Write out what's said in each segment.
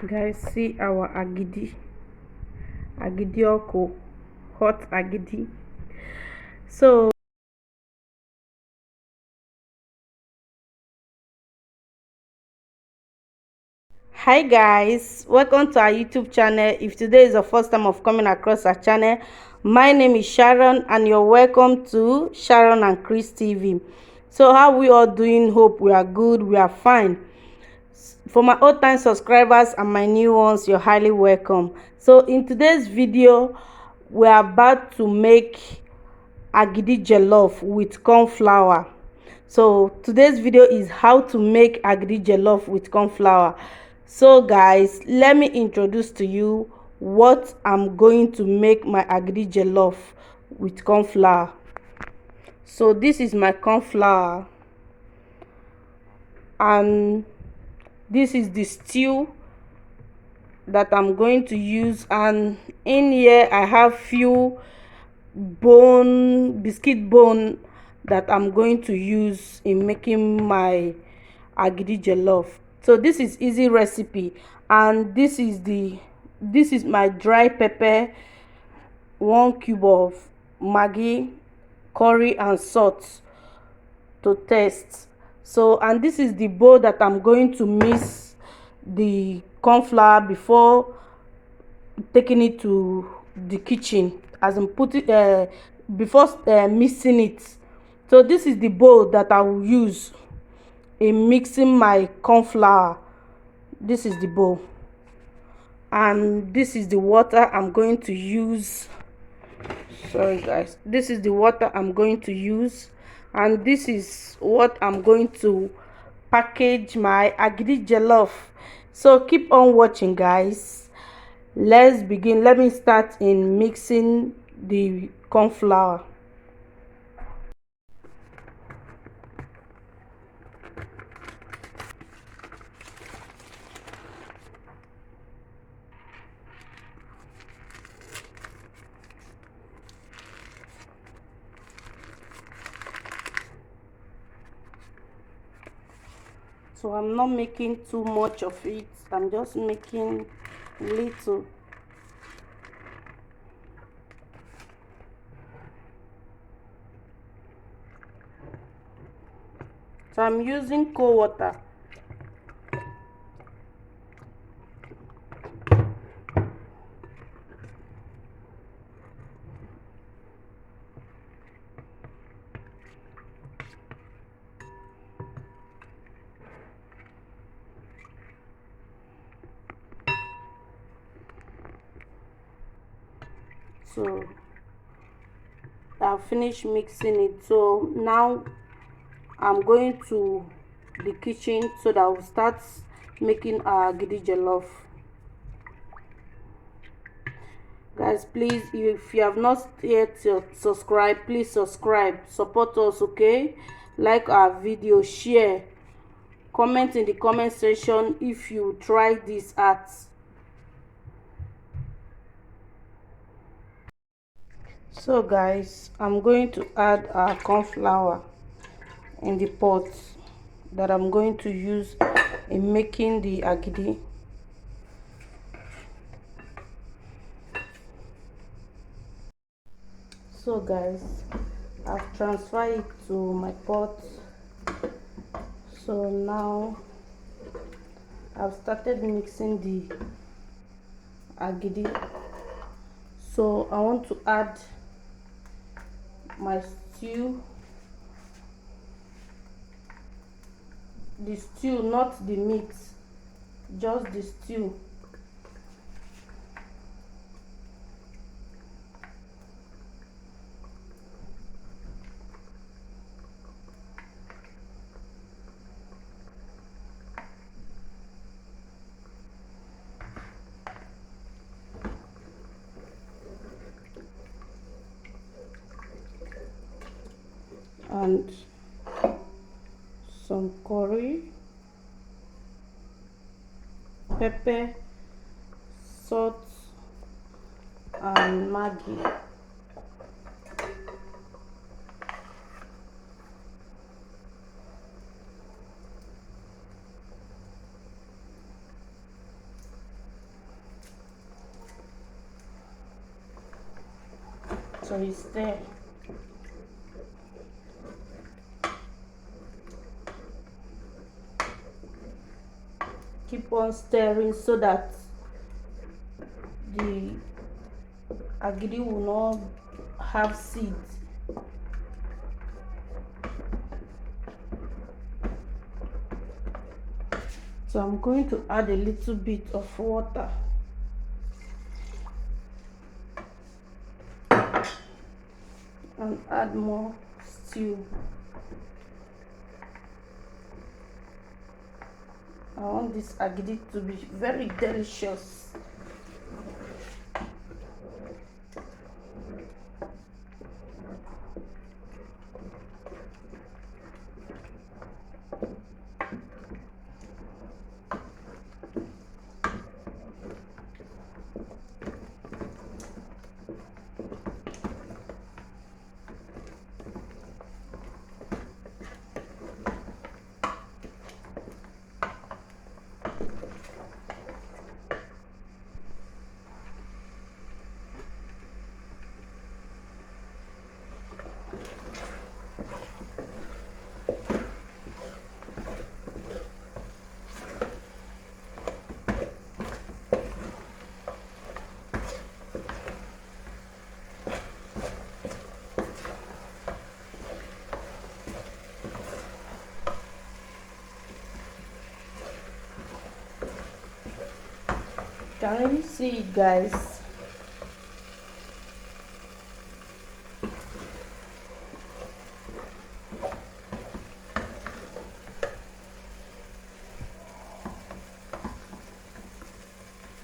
Guys, see our agidi oko, hot agidi. So hi guys, welcome to our YouTube channel. If today is the first time of coming across our channel, my name is Sharon and you're welcome to Sharon and Chris TV. So how we all doing? Hope we are good, we are fine. For my old time subscribers and my new ones, you're highly welcome. So in today's video, we are about to make Agidi Jollof with corn flour. So today's video is how to make Agidi Jollof with corn flour. So guys, let me introduce to you what I'm going to make my Agidi Jollof with corn flour. So this is my corn flour, and this is the stew that I'm going to use, and in here I have few biscuit bone that I'm going to use in making my Agidi Jollof. So this is easy recipe, and this is my dry pepper, 1 cube of Maggi, curry and salt to taste. So, and this is the bowl that I'm going to mix the corn flour before taking it to the kitchen, as in put it before mixing it. So this is the bowl that I will use in mixing my corn flour. This is the bowl, and this is the water I'm going to use. Sorry guys, this is the water I'm going to use, and this is what I'm going to package my Agidi Jollof. So keep on watching guys. Let's begin. Let me start in mixing the corn flour. So I'm not making too much of it, I'm just making little. So I'm using cold water. So I've finished mixing it. So now I'm going to the kitchen so that I'll start making our Agidi Jollof. Guys, please, if you have not yet subscribed, please subscribe, support us, okay? Like our video, share, comment in the comment section if you try this at. So guys, I'm going to add our corn flour in the pot that I'm going to use in making the agidi. So guys, I've transferred it to my pot. So now I've started mixing the agidi. So I want to add my stew, the stew, not the meat, just the stew. And some curry, pepper, salt and Maggi. So it's there. Keep on stirring so that the agidi will not have seeds. So I'm going to add a little bit of water. And add more stew. I want this agidi to be very delicious. Can you see it, guys?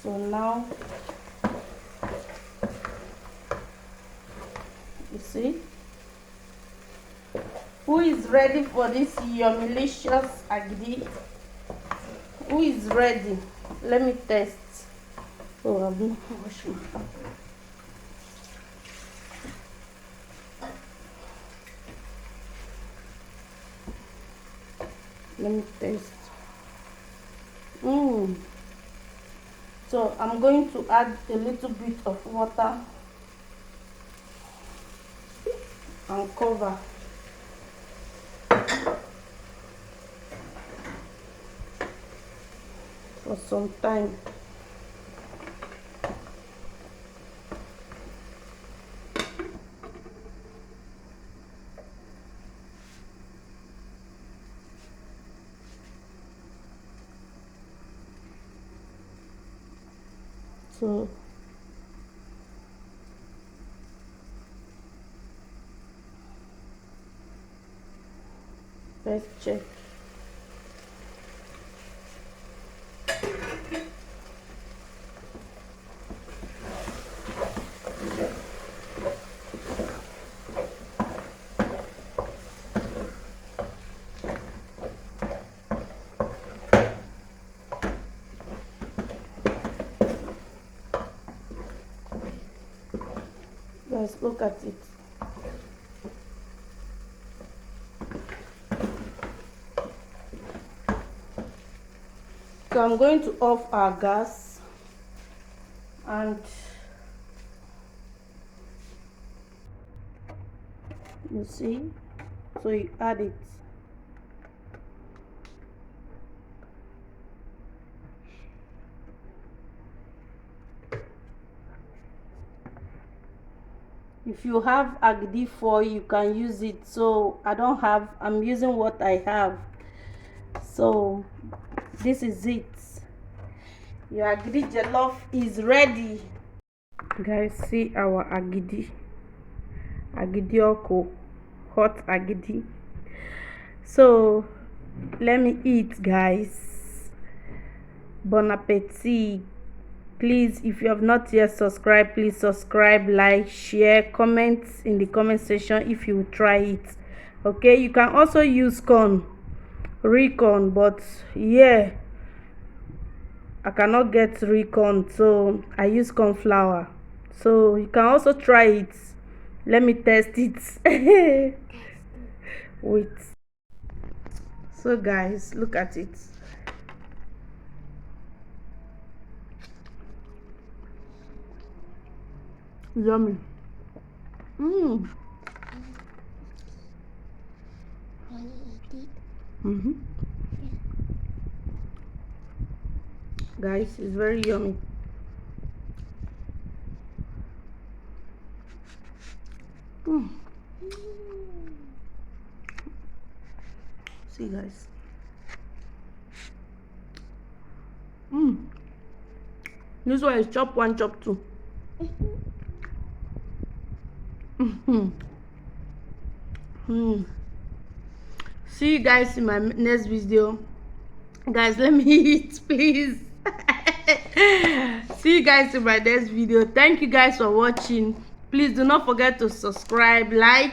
So now, you see, who is ready for this yumilicious agidi? Who is ready? Let me test. Oh, I've not washed my hands. Let me taste. So I'm going to add a little bit of water and cover. For some time. So let's check. Let's look at it. So I'm going to off our gas and you see, so you add it. If you have agidi foil, you can use it. So I don't have, I'm using what I have. So this is it. Your agidi jollof is ready. Guys, see our agidi oko, hot agidi. So let me eat, guys. Bon appetit. Please, if you have not yet subscribed, please subscribe, like, share, comment in the comment section if you try it. Okay, you can also use recon, but yeah, I cannot get recon, so I use corn flour. So you can also try it. Let me test it. Wait. So guys, look at it. Yummy. Mm. Mm-hmm. Guys, it's very yummy. Mm. See, guys. Mm. This one is chop one, chop two. Mm-hmm. Mm. See you guys in my next video. Guys, let me eat, please. See you guys in my next video. Thank you guys for watching. Please do not forget to subscribe, like,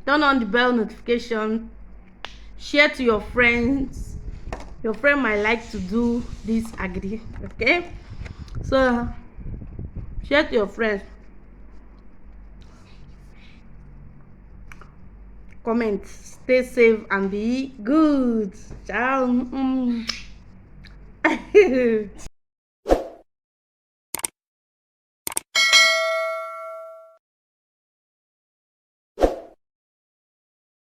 turn on the bell notification, share to your friends. Your friend might like to do this agidi, okay? So share to your friends, comment, stay safe and be good. Ciao.